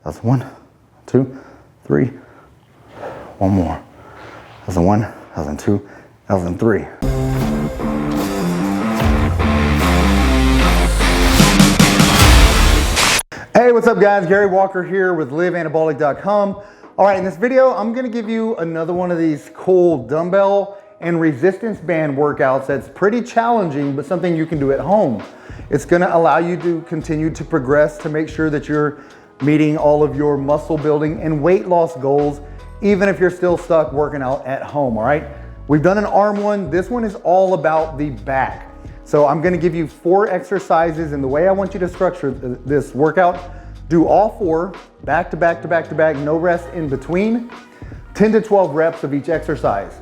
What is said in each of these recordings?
That's 1, 2, 3. One more. That's a 1, that's a 2, that's a 3. Hey, what's up guys? Gary Walker here with liveanabolic.com. All right, in this video, I'm gonna give you another one of these cool dumbbell and resistance band workouts that's pretty challenging, but something you can do at home. It's gonna allow you to continue to progress to make sure that you're meeting all of your muscle building and weight loss goals, even if you're still stuck working out at home, all right? We've done an arm one. This one is all about the back. So I'm gonna give you 4 exercises, and the way I want you to structure this workout, do all 4, back to back to back to back, no rest in between, 10 to 12 reps of each exercise.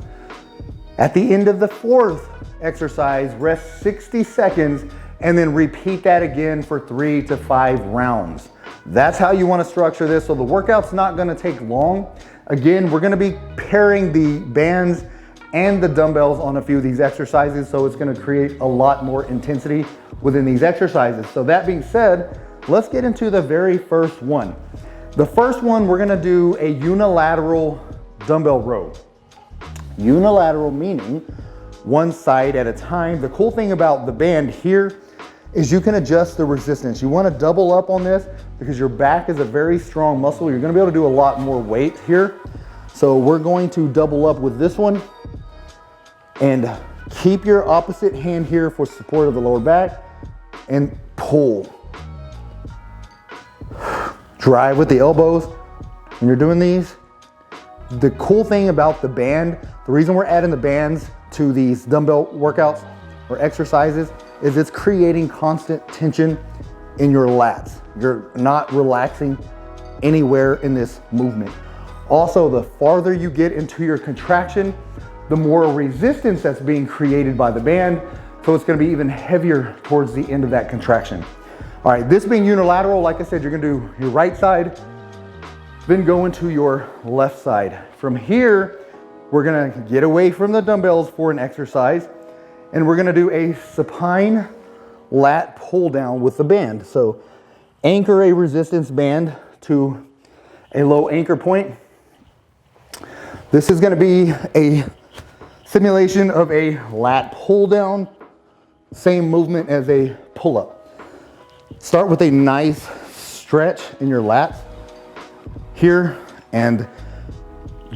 At the end of the 4th exercise, rest 60 seconds, and then repeat that again for 3 to 5 rounds. That's how you wanna structure this, so the workout's not gonna take long. Again, we're gonna be pairing the bands and the dumbbells on a few of these exercises, so it's gonna create a lot more intensity within these exercises. So that being said, let's get into the very first one. The first one, we're gonna do a unilateral dumbbell row. Unilateral meaning one side at a time. The cool thing about the band here is you can adjust the resistance. You wanna double up on this because your back is a very strong muscle. You're gonna be able to do a lot more weight here. So we're going to double up with this one, and keep your opposite hand here for support of the lower back and pull. Drive with the elbows when you're doing these. The cool thing about the band, the reason we're adding the bands to these dumbbell workouts or exercises is it's creating constant tension in your lats. You're not relaxing anywhere in this movement. Also, the farther you get into your contraction, the more resistance that's being created by the band, so it's gonna be even heavier towards the end of that contraction. All right, this being unilateral, like I said, you're gonna do your right side, then go into your left side. From here, we're gonna get away from the dumbbells for an exercise, and we're gonna do a supine lat pull down with the band. So anchor a resistance band to a low anchor point. This is gonna be a simulation of a lat pull down, same movement as a pull up. Start with a nice stretch in your lats here and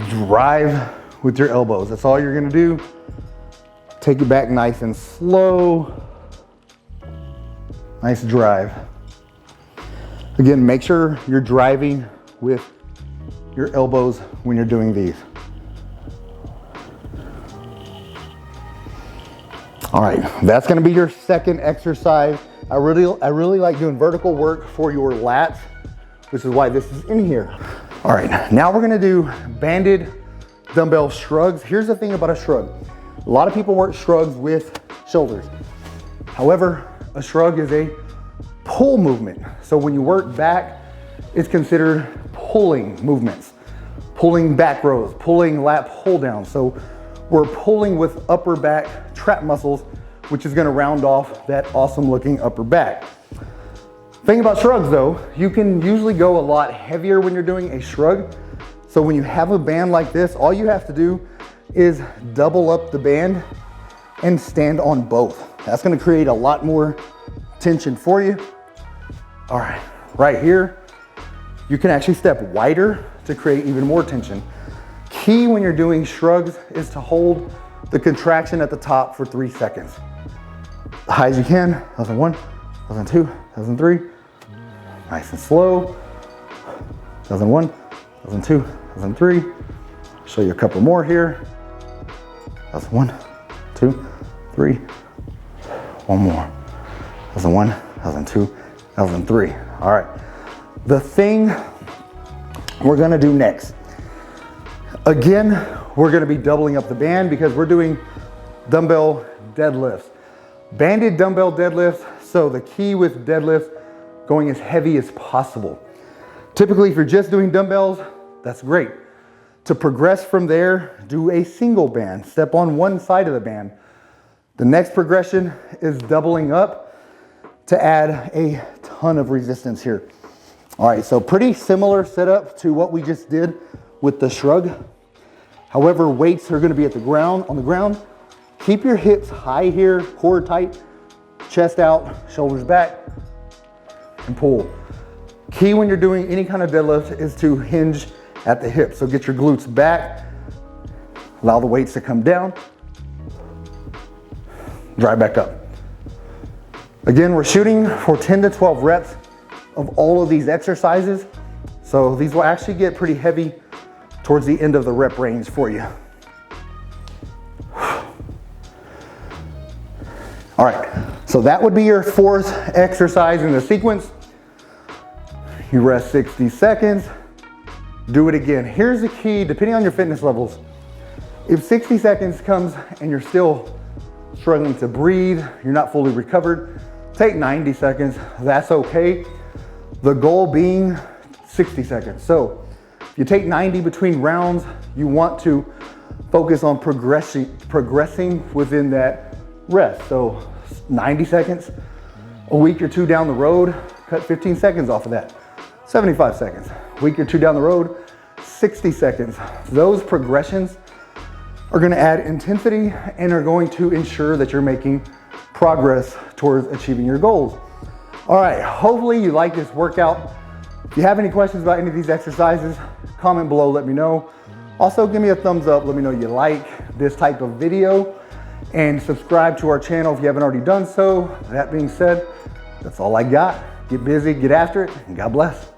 drive with your elbows. That's all you're gonna do. Take it back nice and slow. Nice drive. Again, make sure you're driving with your elbows when you're doing these. All right, that's gonna be your second exercise. I really like doing vertical work for your lats, which is why this is in here. All right, now we're gonna do banded dumbbell shrugs. Here's the thing about a shrug. A lot of people work shrugs with shoulders. However, a shrug is a pull movement. So when you work back, it's considered pulling movements, pulling back rows, pulling lat pull down. So we're pulling with upper back trap muscles, which is gonna round off that awesome looking upper back. Thing about shrugs though, you can usually go a lot heavier when you're doing a shrug. So when you have a band like this, all you have to do is double up the band and stand on both. That's gonna create a lot more tension for you. All right, right here, you can actually step wider to create even more tension. Key when you're doing shrugs is to hold the contraction at the top for 3 seconds. High as you can. 1,001, 1,002, 1,003. Nice and slow. 1,001, 1,002, 1,003. Show you a couple more here. 1,001, 2, 3. One more. 1,001, 1,002, 1,003. All right. The thing we're gonna do next. Again, we're gonna be doubling up the band because we're doing dumbbell deadlifts. Banded dumbbell deadlifts, so the key with deadlifts, going as heavy as possible. Typically, if you're just doing dumbbells, that's great. To progress from there, do a single band. Step on one side of the band. The next progression is doubling up to add a ton of resistance here. All right, so pretty similar setup to what we just did with the shrug. However, weights are gonna be at the ground, on the ground. Keep your hips high here, core tight, chest out, shoulders back, and pull. Key when you're doing any kind of deadlift is to hinge at the hips. So get your glutes back, allow the weights to come down, drive back up. Again, we're shooting for 10 to 12 reps of all of these exercises. So these will actually get pretty heavy towards the end of the rep range for you. All right, so that would be your fourth exercise in the sequence. You rest 60 seconds, do it again. Here's the key, depending on your fitness levels. If 60 seconds comes and you're still struggling to breathe, you're not fully recovered, take 90 seconds, that's okay. The goal being 60 seconds. So if you take 90 between rounds, you want to focus on progressing within that rest. So 90 seconds, a week or two down the road, cut 15 seconds off of that. 75 seconds, a week or two down the road, 60 seconds. Those progressions are gonna add intensity and are going to ensure that you're making progress towards achieving your goals. All right, hopefully you like this workout. If you have any questions about any of these exercises, comment below, let me know. Also, give me a thumbs up, let me know you like this type of video, and subscribe to our channel if you haven't already done so. That being said, that's all I got. Get busy, get after it, and God bless.